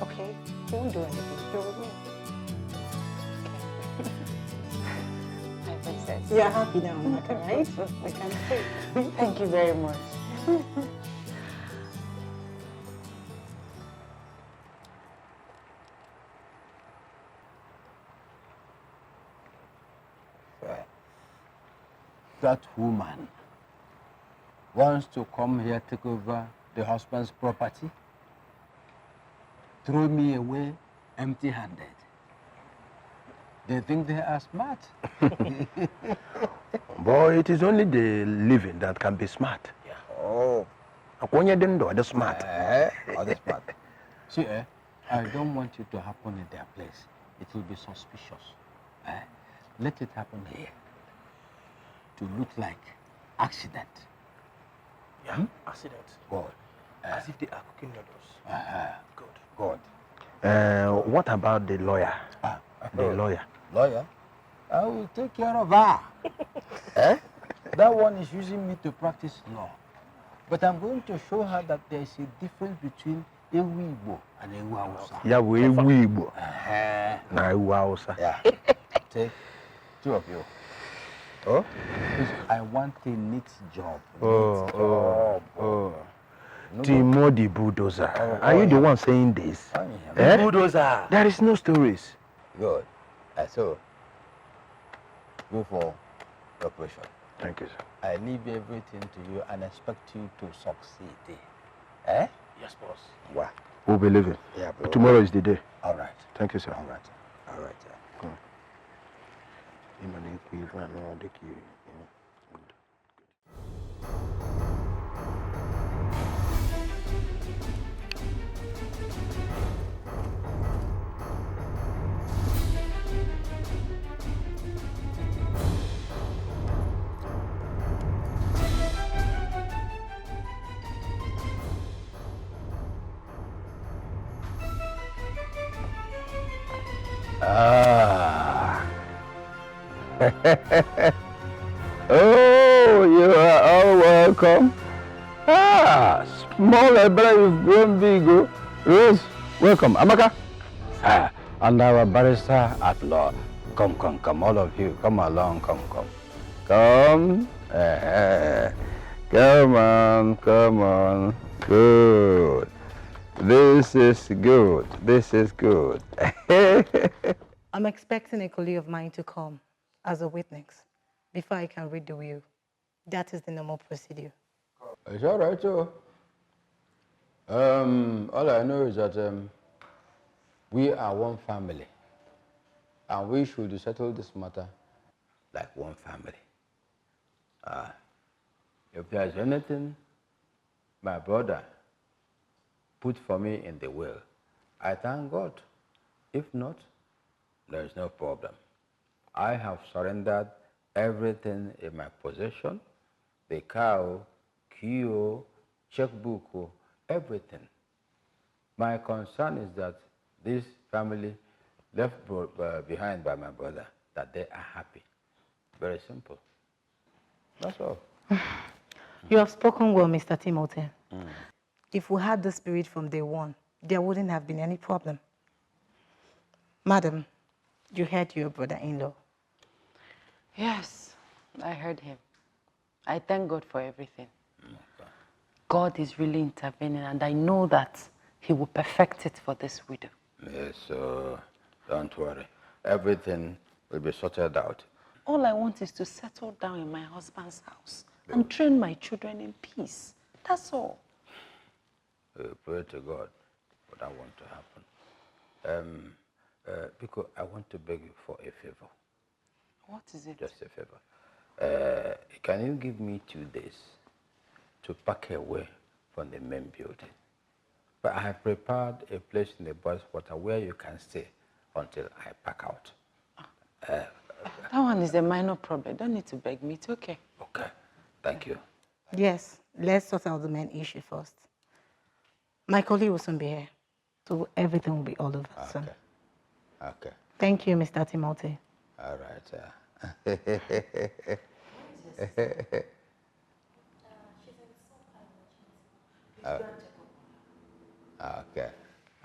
Okay? He won't do anything. You're with me. Okay. My princess. You're happy now, Maka, right? I can see. Thank you very much. That woman wants to come here, take over the husband's property, throw me away empty-handed. They think they are smart. Boy, it is only the living that can be smart. Yeah. Oh. When you didn't do, they're smart. They're smart. See, I don't want it to happen in their place. It will be suspicious. Let it happen here. To look like accident. Yeah, accident. Good. As if they are cooking noodles. Good. Good. What about the lawyer? The lawyer. Lawyer? I will take care of her. That one is using me to practice law. But I'm going to show her that there is a difference between Ewu Igbo and Ewu Hausa. Yeah, we Igbo. Na Ewu Hausa. Yeah. Take two of you. Oh? Because I want a neat job. Timo the bulldozer. Are you the one saying this? Bulldozer. There is no stories. Good. So, go for the operation. Thank you, sir. I leave everything to you and expect you to succeed. Eh? Yes, boss. Wow. We'll be leaving. Yeah, bro. Tomorrow is the day. All right. Thank you, sir. All right. All right. Oh, you are all welcome. Small brother, you've grown big. Rose, welcome. Amaka. And our barrister at law. Come, all of you. Come along, come. Come. Come on. Good. This is good. I'm expecting a colleague of mine to come as a witness before I can read the will. That is the normal procedure. It's all right, so. All I know is that we are one family, and we should settle this matter like one family. If there's anything my brother put for me in the will, I thank God. If not, there is no problem. I have surrendered everything in my possession, the cow, key, checkbook, everything. My concern is that this family left behind by my brother, that they are happy. Very simple. That's all. You have spoken well, Mr. Timothy. If we had the spirit from day one, there wouldn't have been any problem. Madam, you heard your brother-in-law. Yes, I heard him. I thank God for everything. God is really intervening, and I know that he will perfect it for this widow. Yes, don't worry. Everything will be sorted out. All I want is to settle down in my husband's house and train my children in peace. That's all. pray to God for that one to happen. Because I want to beg you for a favor. What is it? Just a favor. Can you give me 2 days to pack away from the main building? But I have prepared a place in the boys' quarter where you can stay until I pack out. That one is a minor problem. Don't need to beg me. It's okay. Okay. Thank you. Yes, let's sort out the main issue first. My colleague will soon be here, so everything will be all over soon. Okay. Thank you, Mr. Timothy. All right.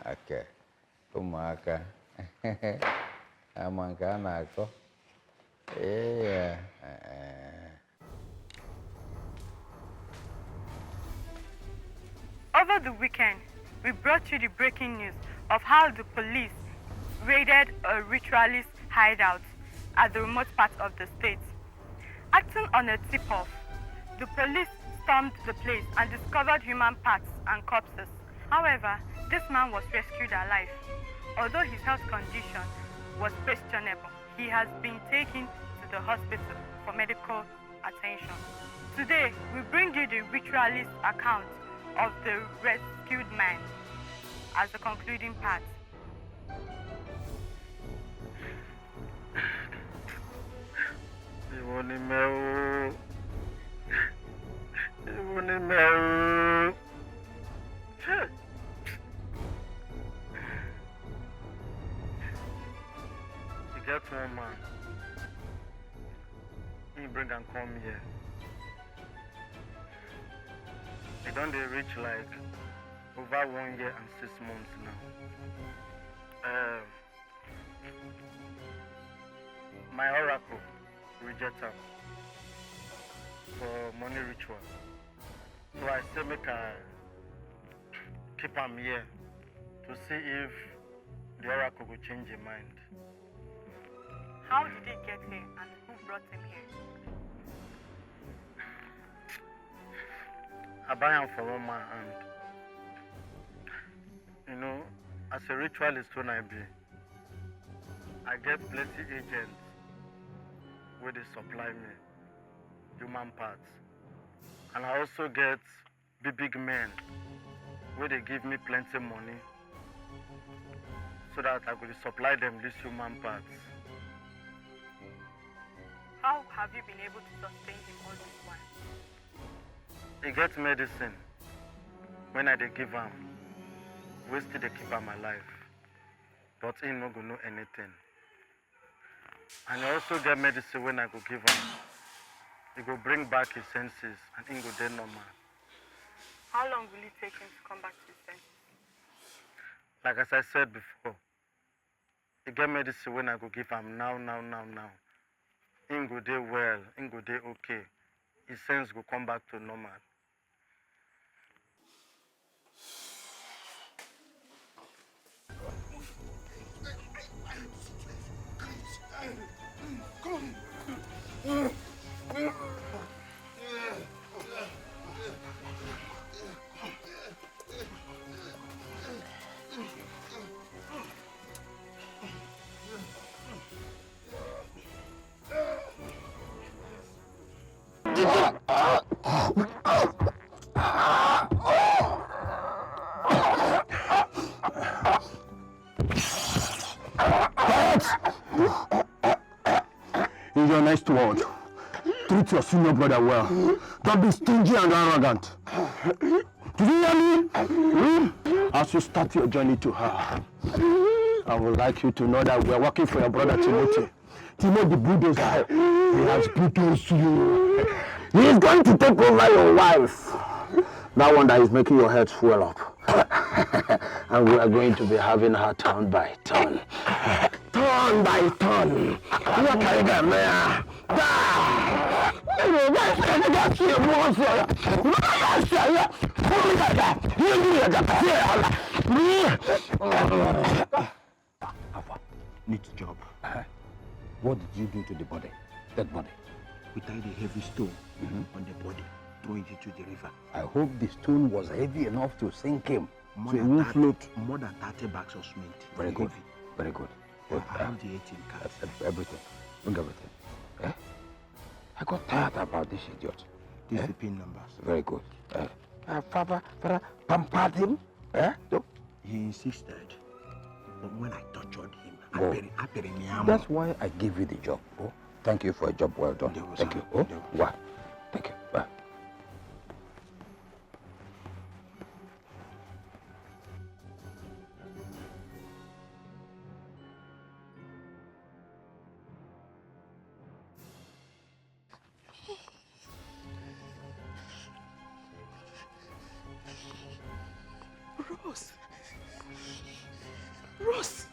Okay. Umaka. Amanganako. Yeah. Over the weekend, we brought you the breaking news of how the police raided a ritualist hideout at the remote part of the state. Acting on a tip-off, the police stormed the place and discovered human parts and corpses. However, this man was rescued alive. Although his health condition was questionable, he has been taken to the hospital for medical attention. Today, we bring you the ritualist account of the rescued man as the concluding part. You get one man. He bring and come here. They don't reach like over 1 year and 6 months now. My oracle reject him for money ritual. So I say make I keep him here to see if the oracle will change his mind. How did he get here and who brought him here? I buy him for one man and you know, as a ritualist when I be, I get plenty agents where they supply me human parts. And I also get big men where they give me plenty money so that I could supply them these human parts. How have you been able to sustain him all this while? He gets medicine. When I give him, we still they keep him alive. But he no go know anything. And I also get medicine when I go give him. He go bring back his senses and he go dead normal. How long will it take him to come back to his senses? Like as I said before, he get medicine when I go give him now. He go dey well, he go dey okay. His sense go come back to normal. In your next word, treat your senior brother well. Don't be stingy and arrogant. Do you hear me? As you start your journey to her, I would like you to know that we are working for your brother Timothy. Timothy the bulldozer, he has bulldozed you. He is going to take over your wife. That one that is making your head swell up. And we are going to be having her turn by turn. Turn by turn. What are you going to Neat job. What did you do to the body? That body? We tied a heavy stone on the body. throw it into the river. I hope the stone was heavy enough to sink him. More So he than won't float. More than 30 bags of cement. Very good. Very good. I have the 18 cards. Everything. Bring everything. Eh? I got tired about this idiot. These are the pin numbers. Very good. Father pampered him. Eh? He insisted. But when I tortured him, Oh. I buried him. That's why I gave you the job. Oh, thank you for a job well done. Thank you. Oh, why? Thank you. Bye. Rose. Rose.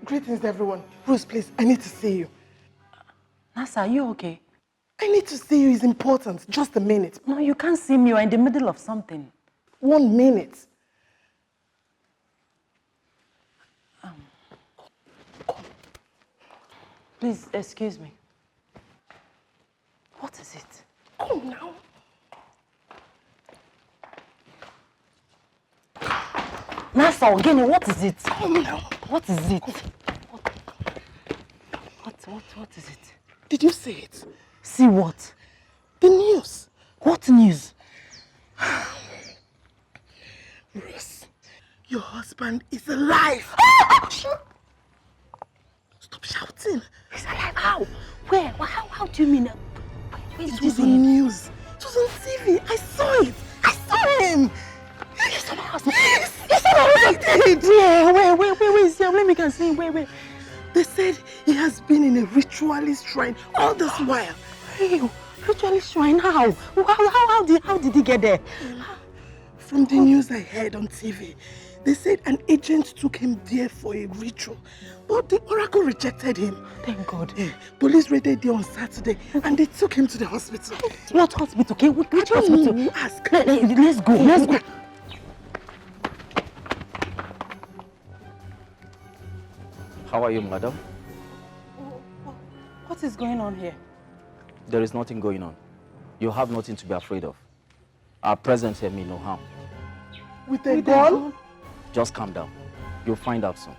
Greetings, everyone. Rose, please, I need to see you. Nasa, are you okay? I need to see you. It's important. Just a minute. No, you can't see me. You're in the middle of something. 1 minute. Please, excuse me. What is it? Come now. Nasa, Ogene, what is it? Come now. What is it? What is it? Did you see it? See what? The news. What news? Rose, your husband is alive. Stop shouting. He's alive? How? Where? How do you mean? It was on news. It was on TV. I saw it. I saw him. You saw my husband? Yes. You saw my husband? Yeah, wait. See, let me can see. Wait. They said he has been in a ritualist shrine all this while. Hey, ritualist shrine? How? How did he get there? From the news I heard on TV, they said an agent took him there for a ritual, but the oracle rejected him. Thank God. Police raided there on Saturday and they took him to the hospital. What hospital? Okay, which hospital? You ask. Let's go. How are you, madam? What is going on here? There is nothing going on. You have nothing to be afraid of. Our presence here means no harm. With a gun? Just calm down. You'll find out soon.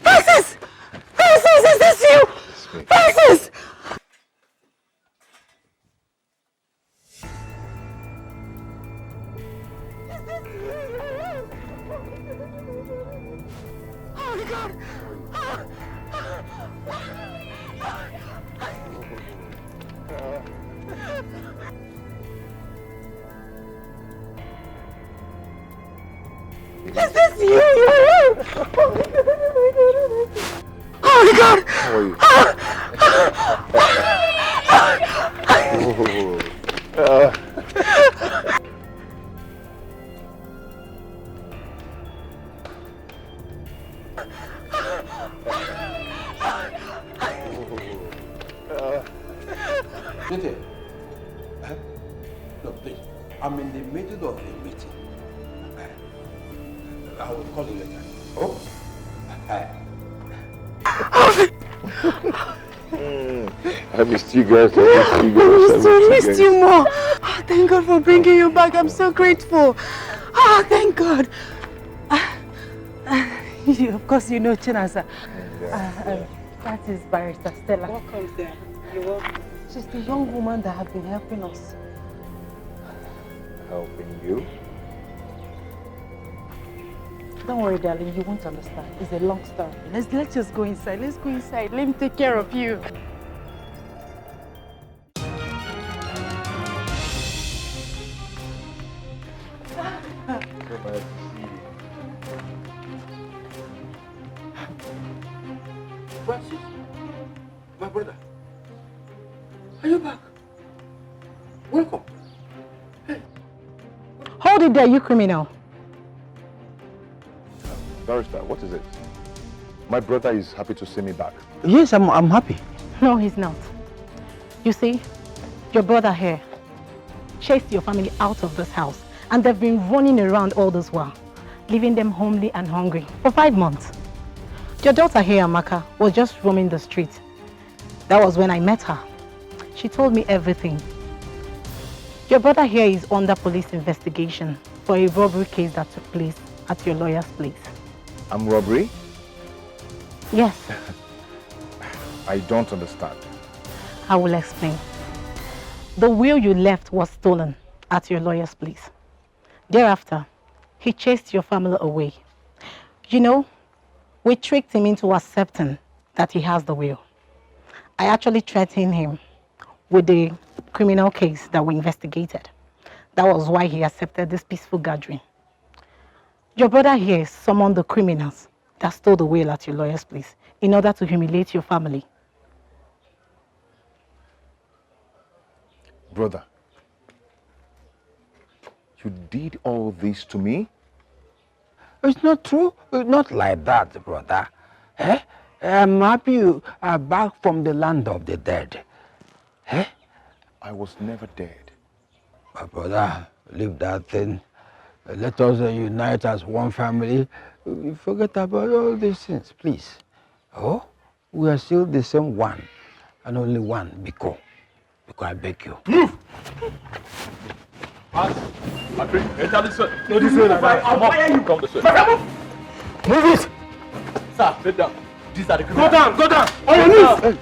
Francis! Francis, is this you? Francis! Oh my God! Is this you? Oh my God! How are you? Tete, no, please. I'm in the middle of a meeting. I will call you later. Oh? I missed you guys. I missed you more. Oh, thank God for bringing you back. I'm so grateful. Oh, thank God. Of course, you know Chinasa. That is Barrister Stella. Welcome there. You're welcome. She's the young woman that has been helping us. Helping you? Don't worry, darling. You won't understand. It's a long story. Let's just go inside. Let's go inside. Let me take care of you. Francis, my brother, are you back? Welcome. Hold it there, you criminal. Barrister, what is it? My brother is happy to see me back. Yes, I'm happy. No, he's not. You see, your brother here chased your family out of this house, and they've been running around all this while, leaving them homely and hungry for 5 months. Your daughter here, Amaka, was just roaming the street. That was when I met her. She told me everything. Your brother here is under police investigation for a robbery case that took place at your lawyer's place. Robbery? Yes. I don't understand. I will explain. The will you left was stolen at your lawyer's place. Thereafter, he chased your family away. You know, we tricked him into accepting that he has the will. I actually threatened him with the criminal case that we investigated. That was why he accepted this peaceful gathering. Your brother here summoned the criminals that stole the will at your lawyer's place in order to humiliate your family. Brother, you did all this to me? It's not true. It's not like that, brother. Eh? I'm happy you are back from the land of the dead. Eh? I was never dead. But brother, leave that thing. Let us unite as one family. Forget about all these things, please. Oh, we are still the same one, and only one, Biko. Biko, I beg you. Move! Enter this way. No, this way. I'll fire you. Come this way. Move it! Sir, sit down. These are the Go down, go down! On your knees!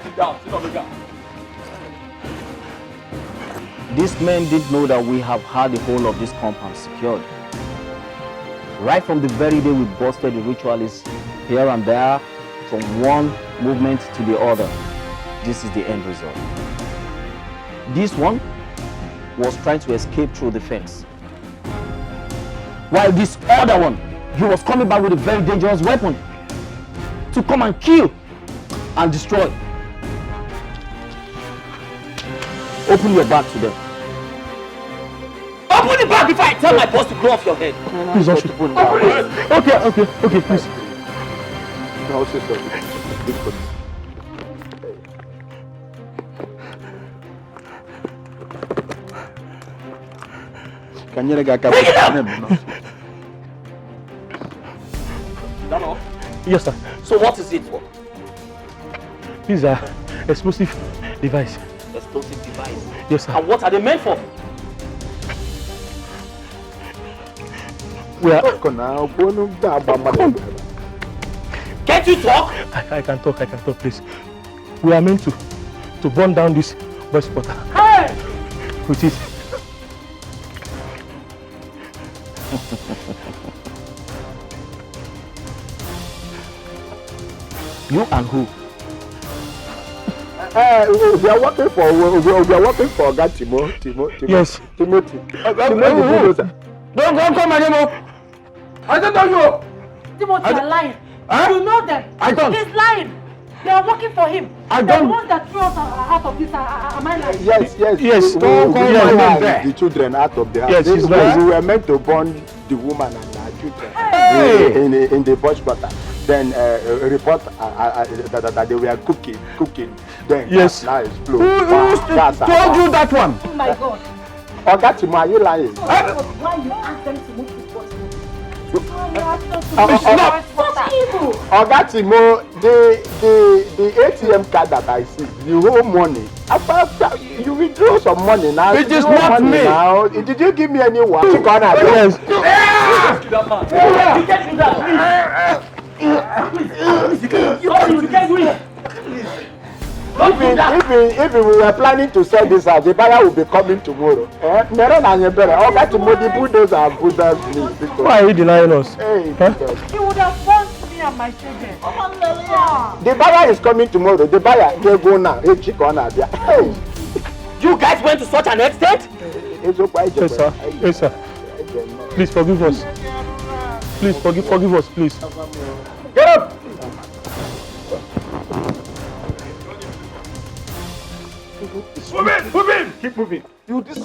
Sit down, sit on the ground. These men didn't know that we have had the whole of this compound secured. Right from the very day we busted the ritualists here and there, from one movement to the other, this is the end result. This one was trying to escape through the fence, while this other one, he was coming back with a very dangerous weapon to come and kill and destroy. Open your back to them. Open the back before I tell my boss to blow off your head. Please don't shoot. Okay, please. I'll say something. Can you get a Yes, sir. So what is it for? These are explosive device. Explosive device? Yes, sir. And what are they meant for? We are... Can't you talk? I can talk, please. We are meant to burn down this boy spotter. Hey! With it. You and who? We are working for God, Timothy. Yes. Timothy. Don't call my name up. I don't know you. Timothy, you're lying. Huh? You know them. I don't. He's lying. They are working for him. I They're don't. the ones that threw us out of this. Am I lying? Yes. Don't call my name there. The children out of the house. Yes, he's right. We were meant to burn the woman and her children in the bush butter. Then report that they were cooking. Then yes. Now explode. Who told you that one? Oh my God. Ogatimo, are you lying? Why you ask them to move this body? Ogatimo, the ATM card that I see, the whole money. After you withdraw some money now. It is not me. Now. Did you give me any one? Yes. If we were planning to sell this house, the buyer will be coming tomorrow. The bulldozer have put us me. Why are you denying us? Hey, He would have burnt me and my children. the buyer is coming tomorrow. The buyer, they go now. Hey, You guys went to such an extent? Yes, sir. Yes, sir. Please forgive us. Please forgive us, please. Get up! Move in! Keep moving. You this.